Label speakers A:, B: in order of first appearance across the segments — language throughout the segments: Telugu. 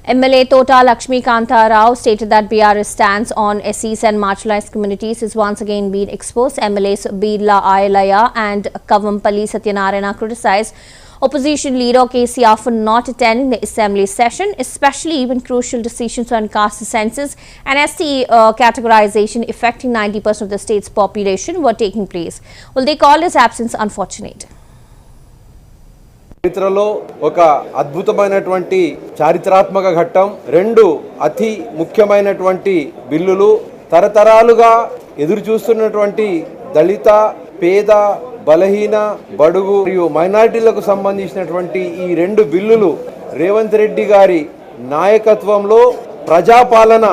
A: MLA Tota Lakshmikanta Rao stated that BRS stance on SCs and marginalized communities is once again being exposed. MLAs Birla Ayalaya and Kavampalli Satyanarayana criticized opposition leader KCR for not attending the assembly session, especially when crucial decisions on caste census and SC categorization affecting 90% of the state's population were taking place. Well, they called his absence unfortunate.
B: చరిత్రలో ఒక అద్భుతమైనటువంటి చారిత్రాత్మక ఘట్టం రెండు అతి ముఖ్యమైనటువంటి బిల్లులు తరతరాలుగా ఎదురు చూస్తున్నటువంటి దళిత పేద బలహీన బడుగు మరియు మైనారిటీలకు సంబంధించినటువంటి ఈ రెండు బిల్లులు రేవంత్ రెడ్డి గారి నాయకత్వంలో ప్రజాపాలన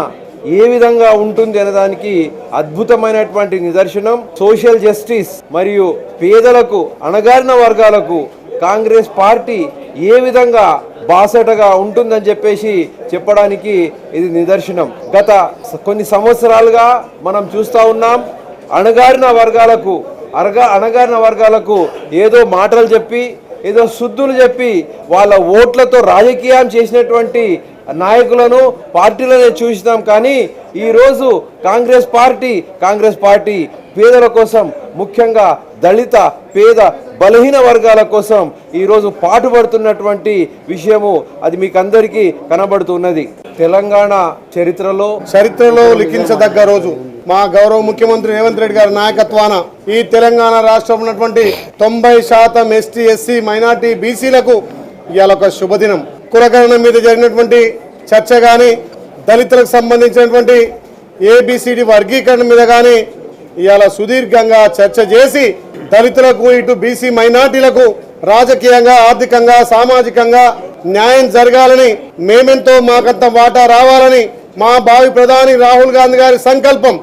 B: ఏ విధంగా ఉంటుంది అనేదానికి అద్భుతమైనటువంటి నిదర్శనం. సోషల్ జస్టిస్ మరియు పేదలకు అణగారిన వర్గాలకు కాంగ్రెస్ పార్టీ ఏ విధంగా బాసటగా ఉంటుందని చెప్పడానికి ఇది నిదర్శనం. గత కొన్ని సంవత్సరాలుగా మనం చూస్తూ ఉన్నాం, అణగారిన వర్గాలకు ఏదో మాటలు చెప్పి ఏదో శుద్ధులు చెప్పి వాళ్ళ ఓట్లతో రాజకీయం చేసినటువంటి నాయకులను పార్టీలనే చూసినాం. కానీ ఈరోజు కాంగ్రెస్ పార్టీ పేదల కోసం, ముఖ్యంగా దళిత పేద బలహీన వర్గాల కోసం ఈరోజు పాటుపడుతున్నటువంటి విషయము అది మీకు అందరికీ కనబడుతున్నది. తెలంగాణ చరిత్రలో లిఖించదగ్గ రోజు మా గౌరవ ముఖ్యమంత్రి రేవంత్ రెడ్డి గారి నాయకత్వాన ఈ తెలంగాణ రాష్ట్రంలో ఉన్నటువంటి 90% ఎస్టీ ఎస్సీ మైనార్టీ బీసీలకు ఇవాళ ఒక శుభదినం. కులగణన మీద జరిగినటువంటి చర్చ కానీ, దళితులకు సంబంధించినటువంటి ఏబిసిడి వర్గీకరణ మీద కానీ ఇవాళ సుదీర్ఘంగా చర్చ చేసి దళితులకు ఇటు బీసీ మైనార్టీలకు రాజకీయంగా, ఆర్థికంగా, సామాజికంగా న్యాయం జరగాలని, మేమెంతో మాకంత వాటా రావాలని మా భావి ప్రధాని రాహుల్ గాంధీ గారి సంకల్పం,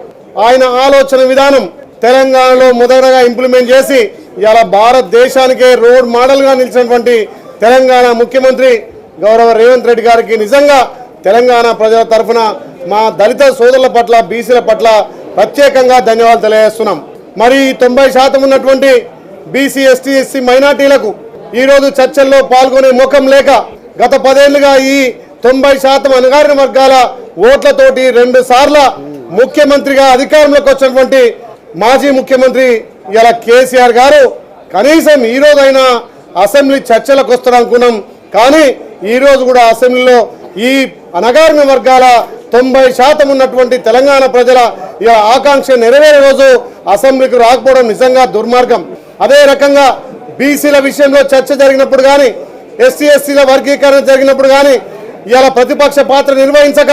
B: ఆయన ఆలోచన విధానం తెలంగాణలో మొదటగా ఇంప్లిమెంట్ చేసి ఇవాళ భారతదేశానికే రోడ్ మోడల్గా నిలిచినటువంటి తెలంగాణ ముఖ్యమంత్రి గౌరవ రేవంత్ రెడ్డి గారికి నిజంగా తెలంగాణ ప్రజల తరఫున మా దళిత సోదరుల పట్ల, బీసీల పట్ల ప్రత్యేకంగా ధన్యవాదాలు తెలియజేస్తున్నాం. మరి 90% ఉన్నటువంటి బీసీ ఎస్టీ ఎస్సీ మైనార్టీలకు ఈరోజు చర్చల్లో పాల్గొనే ముఖం లేక గత 10 ఏళ్లుగా ఈ 90% అణగారిన వర్గాల ఓట్లతోటి 2 సార్ల ముఖ్యమంత్రిగా అధికారంలోకి వచ్చినటువంటి మాజీ ముఖ్యమంత్రి ఇలా కేసీఆర్ గారు కనీసం ఈ రోజైనా అసెంబ్లీ చర్చలకు వస్తారనుకున్నాం. కానీ ఈరోజు కూడా అసెంబ్లీలో ఈ అణగారిన వర్గాల 90% ఉన్నటువంటి తెలంగాణ ప్రజల ఆకాంక్ష నెరవేరే రోజు అసెంబ్లీకి రాకపోవడం నిజంగా దుర్మార్గం. అదే రకంగా బీసీల విషయంలో చర్చ జరిగినప్పుడు కానీ, ఎస్సీ ఎస్సీల వర్గీకరణ జరిగినప్పుడు కానీ ఇవాళ ప్రతిపక్ష పాత్ర నిర్వహించక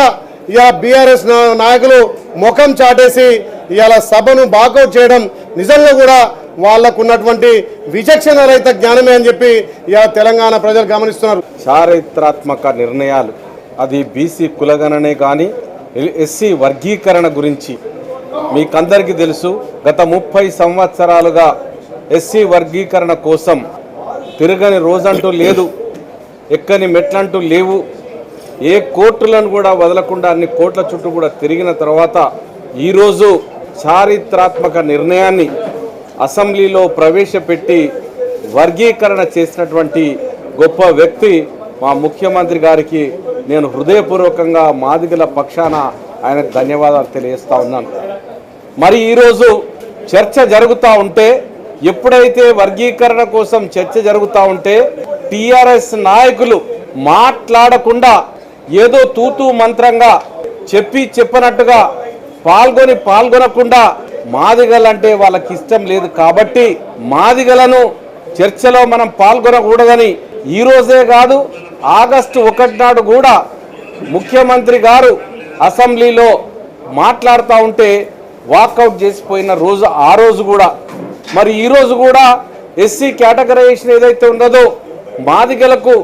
B: ఇవాళ బీఆర్ఎస్ నాయకులు ముఖం చాటేసి ఇవాళ సభను బాకౌట్ చేయడం నిజంగా కూడా వాళ్లకు ఉన్నటువంటి విచక్షణ రహిత జ్ఞానమే అని చెప్పి ఇవాళ తెలంగాణ ప్రజలు గమనిస్తున్నారు. చారిత్రాత్మక నిర్ణయాలు, అది బీసీ కులగణనే కానీ ఎస్సీ వర్గీకరణ గురించి మీకందరికీ తెలుసు. గత 30 సంవత్సరాలుగా ఎస్సీ వర్గీకరణ కోసం తిరగని రోజంటూ లేదు, ఎక్కని మెట్లంటూ లేవు. ఏ కోర్టులను కూడా వదలకుండా అన్ని కోర్టుల చుట్టూ కూడా తిరిగిన తర్వాత ఈరోజు చారిత్రాత్మక నిర్ణయాన్ని అసెంబ్లీలో ప్రవేశపెట్టి వర్గీకరణ చేసినటువంటి గొప్ప వ్యక్తి మా ముఖ్యమంత్రి గారికి నేను హృదయపూర్వకంగా మాదిగల పక్షాన ఆయనకు ధన్యవాదాలు తెలియజేస్తా ఉన్నాను. మరి ఈరోజు చర్చ జరుగుతూ ఉంటే, ఎప్పుడైతే వర్గీకరణ కోసం చర్చ జరుగుతూ ఉంటే టీఆర్ఎస్ నాయకులు మాట్లాడకుండా ఏదో తూతూ మంత్రంగా చెప్పనట్టుగా పాల్గొనకుండా మాదిగలంటే వాళ్ళకి ఇష్టం లేదు కాబట్టి మాదిగలను చర్చలో మనం పాల్గొనకూడదని ఈరోజే కాదు ఆగస్టు 1 నాడు కూడా ముఖ్యమంత్రి గారు అసెంబ్లీలో మాట్లాడుతూ ఉంటే వాకౌట్ చేసిపోయిన రోజు ఆ రోజు కూడా. మరి ఈరోజు కూడా ఎస్సీ కేటగరైజేషన్ ఏదైతే ఉన్నదో మాదిగలకు